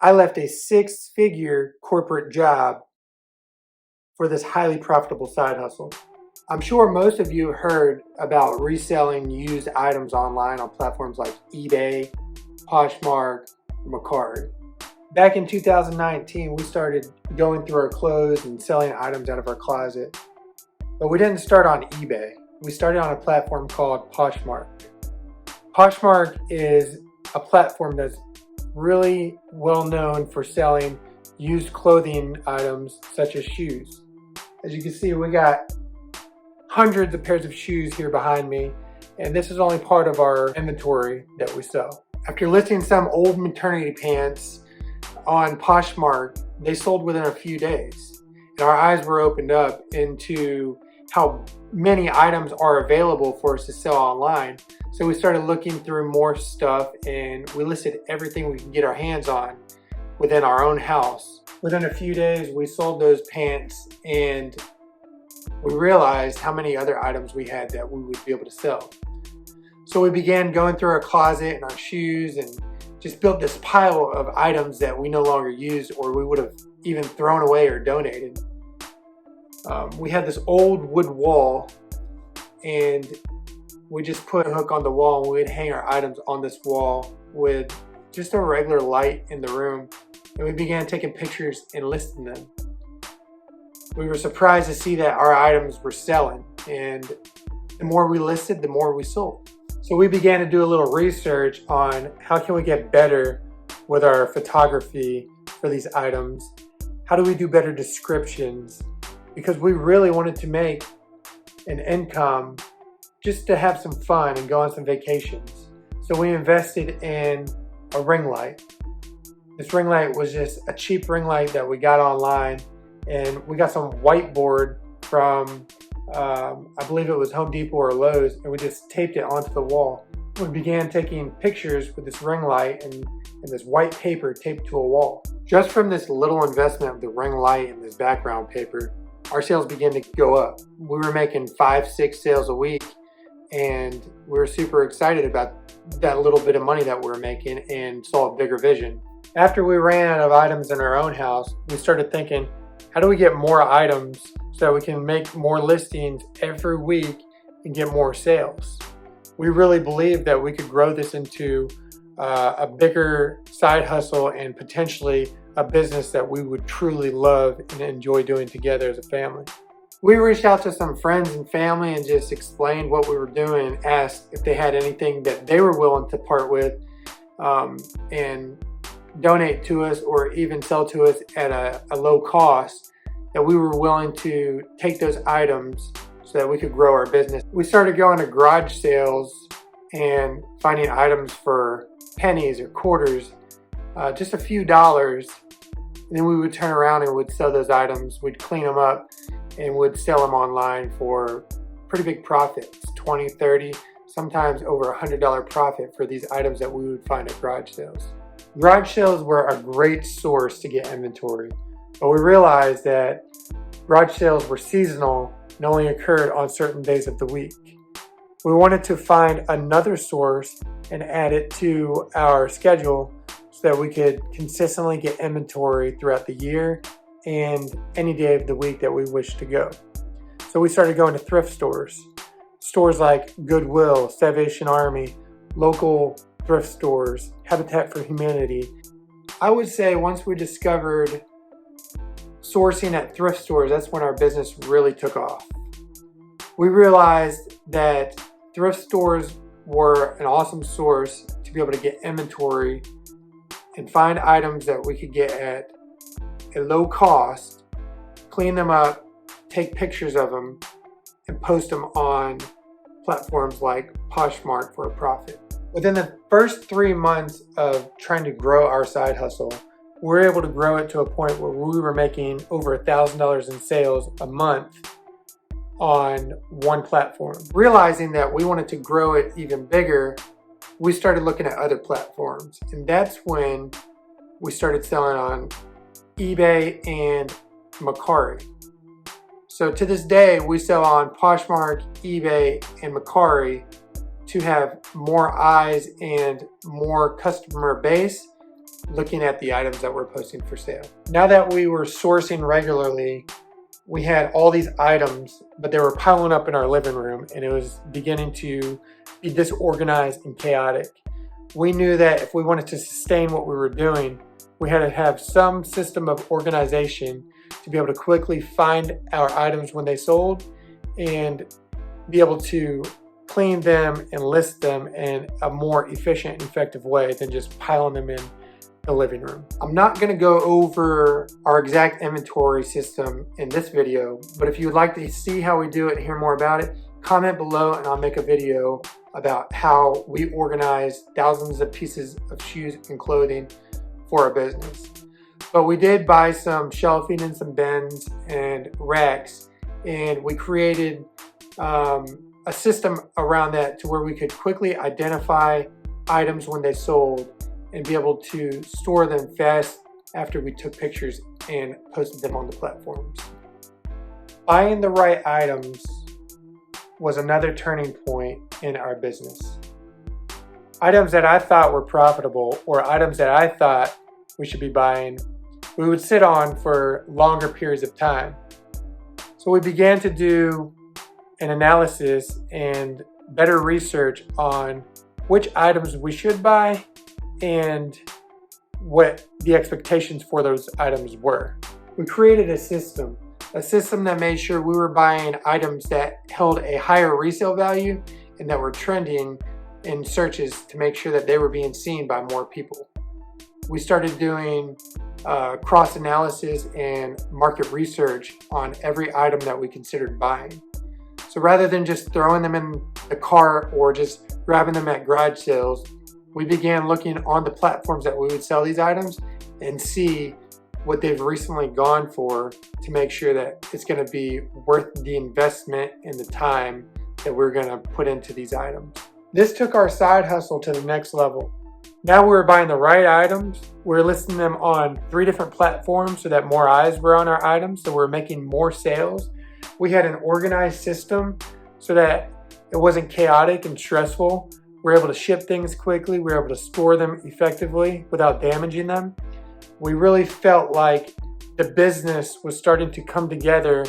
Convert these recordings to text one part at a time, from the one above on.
I left a six-figure corporate job for this highly profitable side hustle. I'm sure most of you have heard about reselling used items online on platforms like eBay, Poshmark, and Mercari. Back in 2019, we started going through our clothes and selling items out of our closet. But we didn't start on eBay. We started on a platform called Poshmark. Poshmark is a platform that's really well known for selling used clothing items such as shoes. As you can see, we got hundreds of pairs of shoes here behind me, and this is only part of our inventory that we sell. After listing some old maternity pants on Poshmark, they sold within a few days, and our eyes were opened up into how many items are available for us to sell online. So we started looking through more stuff, and we listed everything we could get our hands on within our own house. Within a few days, we sold those pants, and we realized how many other items we had that we would be able to sell. So we began going through our closet and our shoes and just built this pile of items that we no longer used, or we would have even thrown away or donated. We had this old wood wall, and we just put a hook on the wall, and we'd hang our items on this wall with just a regular light in the room, and we began taking pictures and listing them. We were surprised to see that our items were selling, and the more we listed, the more we sold. So we began to do a little research on how can we get better with our photography for these items. How do we do better descriptions? Because we really wanted to make an income just to have some fun and go on some vacations. So we invested in a ring light. This ring light was just a cheap ring light that we got online, and we got some whiteboard from I believe it was Home Depot or Lowe's, and we just taped it onto the wall. We began taking pictures with this ring light and this white paper taped to a wall. Just from this little investment of the ring light and this background paper, our sales began to go up. We were making 5-6 sales a week, and we were super excited about that little bit of money that we were making and saw a bigger vision. After we ran out of items in our own house, we started thinking, how do we get more items so that we can make more listings every week and get more sales? We really believed that we could grow this into a bigger side hustle and potentially a business that we would truly love and enjoy doing together as a family. We reached out to some friends and family and just explained what we were doing and asked if they had anything that they were willing to part with and donate to us or even sell to us at a low cost, that we were willing to take those items so that we could grow our business. We started going to garage sales and finding items for pennies or quarters, just a few dollars, and then we would turn around and would sell those items. We'd clean them up and would sell them online for pretty big profits, 20, 30, sometimes over $100 profit for these items that we would find at garage sales. Garage sales were a great source to get inventory, but we realized that garage sales were seasonal and only occurred on certain days of the week. We wanted to find another source and add it to our schedule so that we could consistently get inventory throughout the year and any day of the week that we wish to go. So we started going to thrift stores. Stores like Goodwill, Salvation Army, local thrift stores, Habitat for Humanity. I would say once we discovered sourcing at thrift stores, that's when our business really took off. We realized that thrift stores were an awesome source to be able to get inventory and find items that we could get at a low cost, clean them up, take pictures of them, and post them on platforms like Poshmark for a profit. Within the first 3 months of trying to grow our side hustle, we were able to grow it to a point where we were making over $1,000 in sales a month on one platform. Realizing that we wanted to grow it even bigger, we started looking at other platforms. And that's when we started selling on eBay and Mercari. So to this day, we sell on Poshmark, eBay, and Mercari to have more eyes and more customer base looking at the items that we're posting for sale. Now that we were sourcing regularly, we had all these items, but they were piling up in our living room, and it was beginning to be disorganized and chaotic. We knew that if we wanted to sustain what we were doing, we had to have some system of organization to be able to quickly find our items when they sold and be able to clean them and list them in a more efficient and effective way than just piling them in the living room. I'm not going to go over our exact inventory system in this video, but if you would like to see how we do it and hear more about it, comment below and I'll make a video about how we organize thousands of pieces of shoes and clothing for our business. But we did buy some shelving and some bins and racks, and we created a system around that to where we could quickly identify items when they sold and be able to store them fast after we took pictures and posted them on the platforms. Buying the right items was another turning point in our business. Items that I thought were profitable or items that I thought we should be buying, we would sit on for longer periods of time. So we began to do an analysis and better research on which items we should buy and what the expectations for those items were. We created a system that made sure we were buying items that held a higher resale value and that were trending in searches to make sure that they were being seen by more people. We started doing cross-analysis and market research on every item that we considered buying. So rather than just throwing them in the cart or just grabbing them at garage sales, we began looking on the platforms that we would sell these items and see what they've recently gone for to make sure that it's going to be worth the investment and the time that we're going to put into these items. This took our side hustle to the next level. Now we're buying the right items. We're listing them on 3 different platforms so that more eyes were on our items, so we're making more sales. We had an organized system so that it wasn't chaotic and stressful. We're able to ship things quickly. We're able to store them effectively without damaging them. We really felt like the business was starting to come together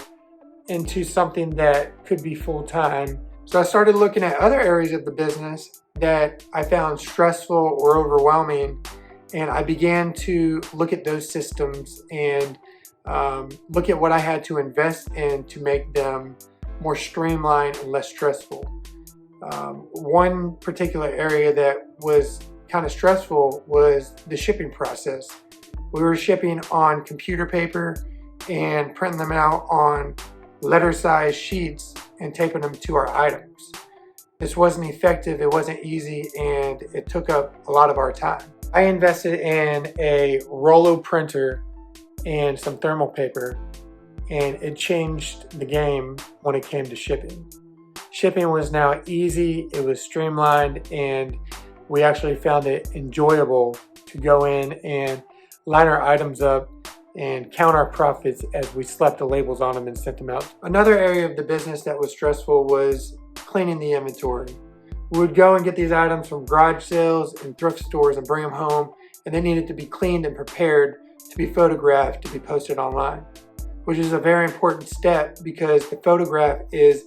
into something that could be full-time. So I started looking at other areas of the business that I found stressful or overwhelming, and I began to look at those systems and look at what I had to invest in to make them more streamlined and less stressful. One particular area that was kind of stressful was the shipping process. We were shipping on computer paper and printing them out on letter-sized sheets and taping them to our items. This wasn't effective, it wasn't easy, and it took up a lot of our time. I invested in a Rollo printer and some thermal paper, and it changed the game when it came to shipping. Shipping was now easy, it was streamlined, and we actually found it enjoyable to go in and line our items up and count our profits as we slapped the labels on them and sent them out. Another area of the business that was stressful was cleaning the inventory. We would go and get these items from garage sales and thrift stores and bring them home, and they needed to be cleaned and prepared to be photographed to be posted online, which is a very important step because the photograph is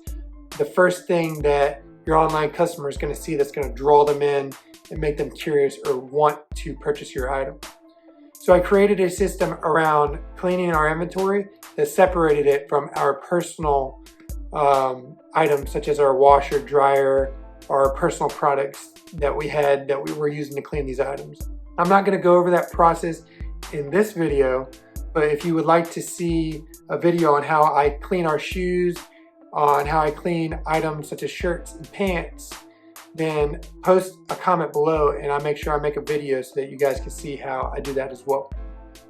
the first thing that your online customer is going to see that's going to draw them in and make them curious or want to purchase your item. So I created a system around cleaning our inventory that separated it from our personal items such as our washer, dryer, our personal products that we had that we were using to clean these items. I'm not going to go over that process in this video, but if you would like to see a video on how I clean our shoes, on how I clean items such as shirts and pants, then post a comment below and I'll make sure I make a video so that you guys can see how I do that as well.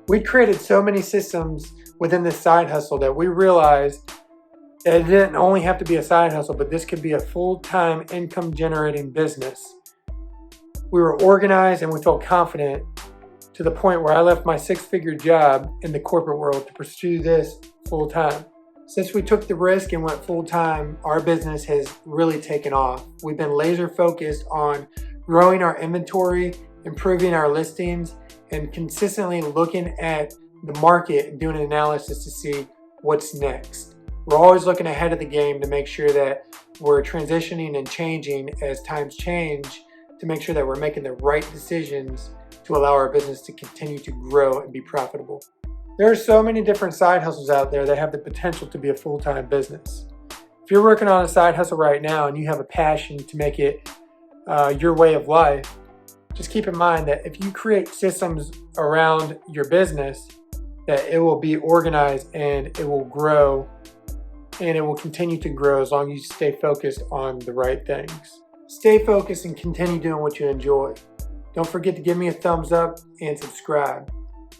We created so many systems within this side hustle that we realized that it didn't only have to be a side hustle, but this could be a full-time income generating business. We were organized and we felt confident to the point where I left my 6-figure job in the corporate world to pursue this full-time. Since we took the risk and went full-time, our business has really taken off. We've been laser focused on growing our inventory, improving our listings, and consistently looking at the market and doing an analysis to see what's next. We're always looking ahead of the game to make sure that we're transitioning and changing as times change, to make sure that we're making the right decisions to allow our business to continue to grow and be profitable. There are so many different side hustles out there that have the potential to be a full-time business. If you're working on a side hustle right now and you have a passion to make it your way of life, just keep in mind that if you create systems around your business, that it will be organized and it will grow, and it will continue to grow as long as you stay focused on the right things. Stay focused and continue doing what you enjoy. Don't forget to give me a thumbs up and subscribe.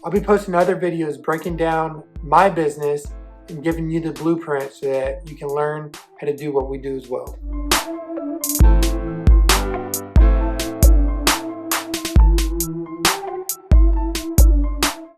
I'll be posting other videos breaking down my business and giving you the blueprint so that you can learn how to do what we do as well.